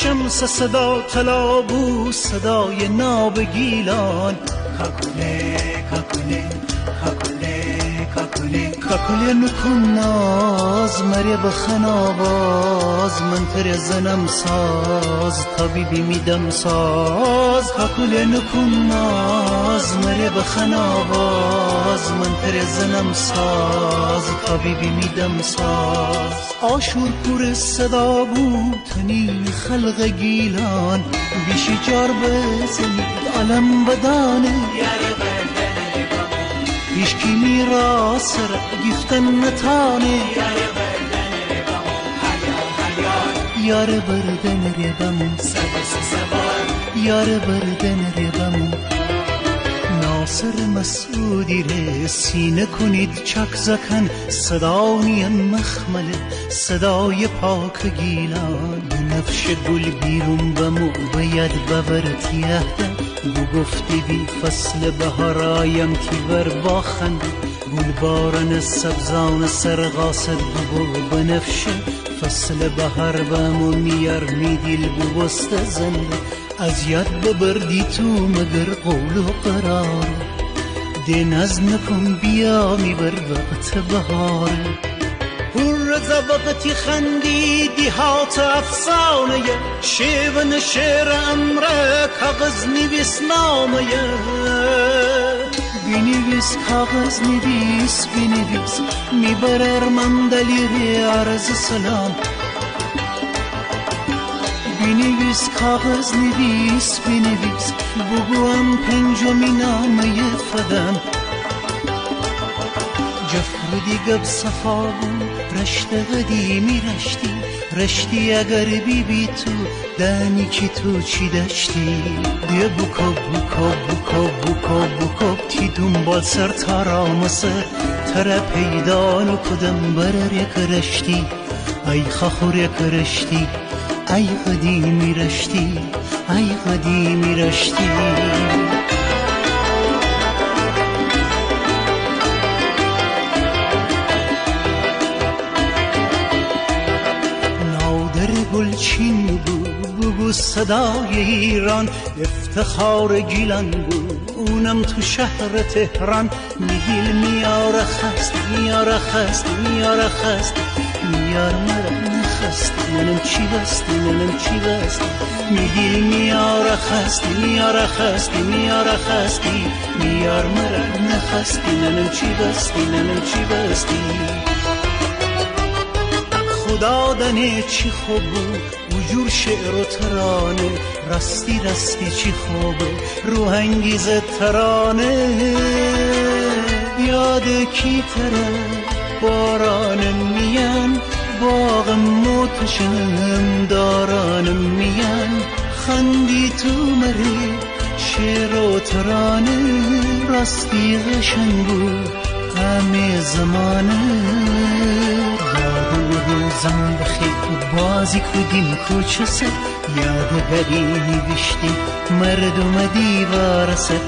شمس صدا طلا بود صدای ناب گیلان. کاکله کاکله کاکله کاکله کاکله نکن ناز مری بخن آواز من تر زنم ساز طبیبی میدم ساز. کاکله نکن ناز مری بخن آواز من تر زنم ساز طبیبی میدم ساز. آشور پور صدا بود تنین خلق گیلان بیشی جار بزنید علم بدانه هیچکی میراث را گفتن نتانه. یار بردن ریبم یار بردن ریبم ناصر مسعودی ره سینه کنید چک زکن صدای مخمله صدای پاک گیلان. نفش گل بیرون بمو باید بورتیه بو گفتی بی فصل بهارایم تیور باخنده گل بارن سبزان سرغاصد بو بنفشه فصل بهار بمو میار میدیل بو بست زنده. از یاد ببردی تو مگر قول و قرار ده نز نکن بیا میبر وقت بهار. رضا وقتی خندیدی هات افسانه شیون شعر امره کاغذ نویس نامه بینویس کاغذ نویس بینویس میبرر من دلیر عرض سلام. بینویس کاغذ نویس بینویس بگوام پنجمی نامه فدم. جفردی گب صفا بود رشت قدیمی رشتی اگر بی تو دانی که تو چی داشتی. دیه بکاب تی دنبال سر تارامسه تر پیدانو کدم برر یک رشتی. ای خخور یک رشتی ای قدیمی رشتی ای قدیمی رشتی. گلچین بگو صدای ایران افتخار گیلان بود اونم تو شهر تهران. میگیل میاره خست میاره خست میاره خست میار مرا نخست منم چی بستی منم چی بستی. میگیل میاره خست میاره خست میاره خستی میار مرا نخستی منم چی بستی منم چی بستی. خدا دنه چی خوب بود وجور شعر و ترانه راستی راستی چی خوبه روحانگیز ترانه. یاد کی تره بارانم میان باغم متشم دارانم میان خندی تو مری شعر و ترانه راستی قشنگ بود همه زمانه. روزم بخیر بازی کدیم کوچه سر یادگاری نوشتیم مردم دیوار سر